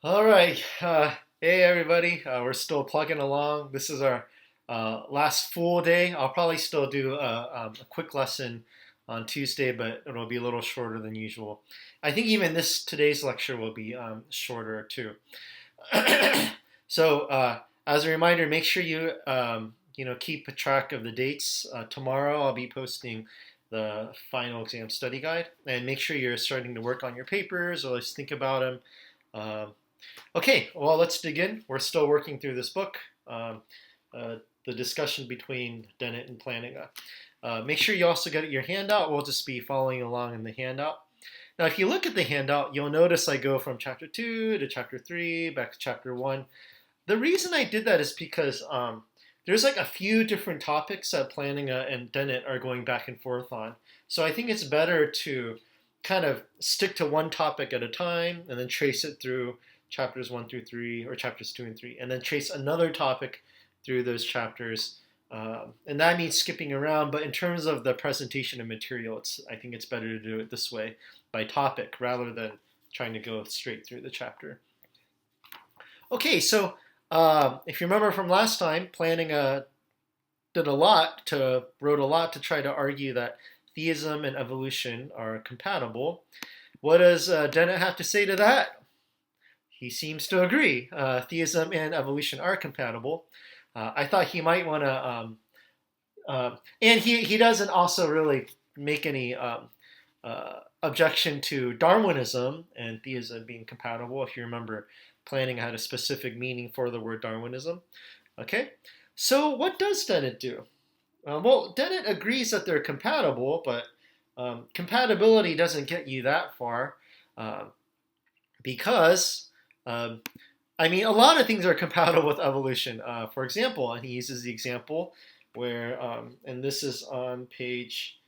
All right. Hey, everybody. We're still plugging along. This is our last full day. I'll probably still do a quick lesson on Tuesday, but it'll be a little shorter than usual. I think even today's lecture will be shorter too. So, as a reminder, make sure you keep a track of the dates. Tomorrow, I'll be posting the final exam study guide, and make sure you're starting to work on your papers or just think about them. Okay, well, let's begin. We're still working through this book, the discussion between Dennett and Plantinga. Make sure you also get your handout. We'll just be following along in the handout. Now, if you look at the handout, you'll notice I go from chapter 2 to chapter 3, back to chapter 1. The reason I did that is because there's like a few different topics that Plantinga and Dennett are going back and forth on. So I think it's better to kind of stick to one topic at a time and then trace it through chapters 1 through 3 or chapters 2 and 3, and then trace another topic through those chapters. And that means skipping around, but in terms of the presentation of material, I think it's better to do it this way by topic rather than trying to go straight through the chapter. Okay, so if you remember from last time, Plantinga wrote a lot to try to argue that theism and evolution are compatible. What does Dennett have to say to that? He seems to agree. Theism and evolution are compatible. I thought he might want to, and he doesn't also really make any objection to Darwinism and theism being compatible. If you remember, Plantinga had a specific meaning for the word Darwinism. Okay, so what does Dennett do? Well, Dennett agrees that they're compatible, but compatibility doesn't get you that far because, a lot of things are compatible with evolution. For example, and he uses the example where, and this is on page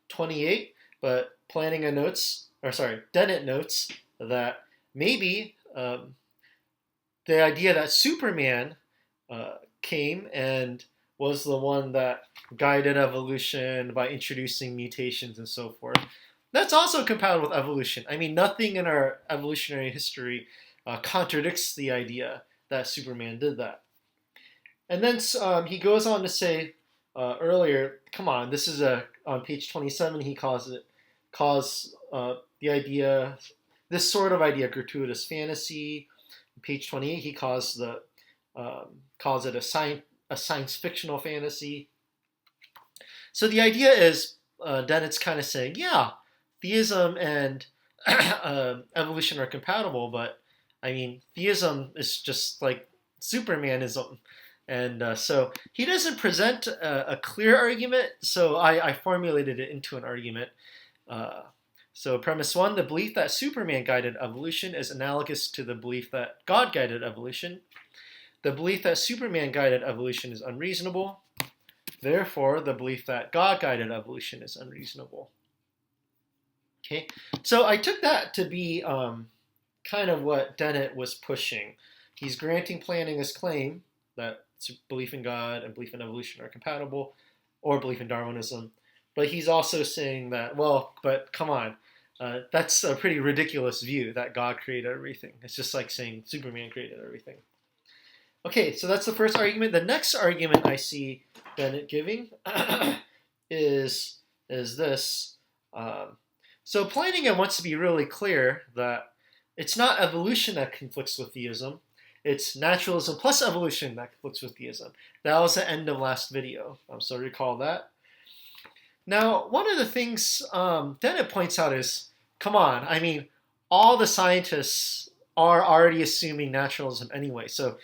28, but Dennett notes that maybe the idea that Superman came and was the one that guided evolution by introducing mutations and so forth. That's also compatible with evolution. Nothing in our evolutionary history contradicts the idea that Superman did that. And then he goes on to say earlier, come on, this is on page 27, he calls the idea, this sort of idea, gratuitous fantasy. Page 28, he calls it a science fictional fantasy. So the idea is, Dennett's kind of saying, yeah, theism and evolution are compatible, but theism is just like Supermanism. And so he doesn't present a clear argument, so I formulated it into an argument. So premise 1, the belief that Superman guided evolution is analogous to the belief that God guided evolution. The belief that Superman guided evolution is unreasonable. Therefore, the belief that God guided evolution is unreasonable. Okay, so I took that to be kind of what Dennett was pushing. He's granting Plantinga's claim that belief in God and belief in evolution are compatible, or belief in Darwinism. But he's also saying that, well, but come on, that's a pretty ridiculous view that God created everything. It's just like saying Superman created everything. Okay, so that's the first argument. The next argument I see Dennett giving is this. So Plantinga wants to be really clear that it's not evolution that conflicts with theism. It's naturalism plus evolution that conflicts with theism. That was the end of last video, so recall that. Now, one of the things Dennett points out is, come on, all the scientists are already assuming naturalism anyway. So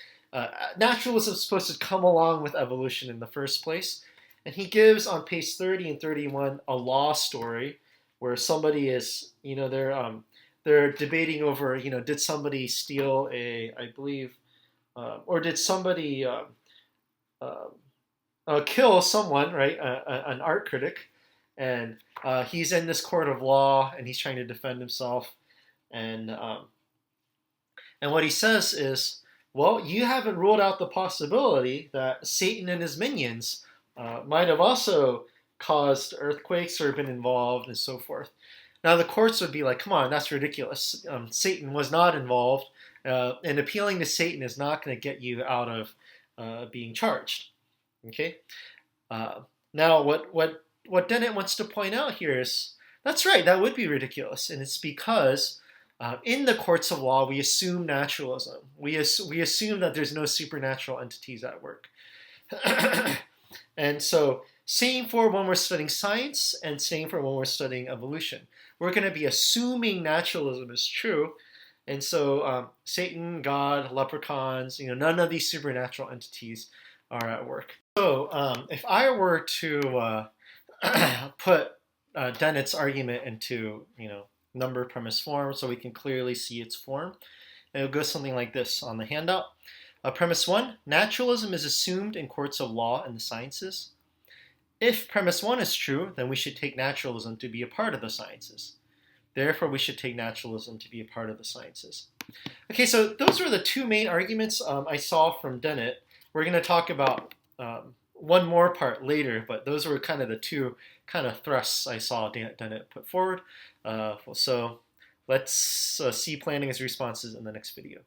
naturalism is supposed to come along with evolution in the first place. And he gives on page 30 and 31 a law story where somebody is, they're debating over, did somebody steal or did somebody kill someone, right? An art critic. And he's in this court of law and he's trying to defend himself. And what he says is, well, you haven't ruled out the possibility that Satan and his minions might have also caused earthquakes or been involved and so forth. Now the courts would be like, come on, that's ridiculous. Satan was not involved, and appealing to Satan is not going to get you out of being charged. Okay. Uh, Now what Dennett wants to point out here is that's right. That would be ridiculous, and it's because in the courts of law we assume naturalism. We assume that there's no supernatural entities at work. And so, same for when we're studying science and same for when we're studying evolution. We're going to be assuming naturalism is true. And so, Satan, God, leprechauns, none of these supernatural entities are at work. So, if I were to put Dennett's argument into, number premise form so we can clearly see its form, it would go something like this on the handout. Premise 1, naturalism is assumed in courts of law and the sciences. If premise 1 is true, then we should take naturalism to be a part of the sciences. Therefore, we should take naturalism to be a part of the sciences. Okay, so those were the two main arguments I saw from Dennett. We're going to talk about one more part later, but those were kind of the two kind of thrusts I saw Dennett put forward. So let's see planning as responses in the next video.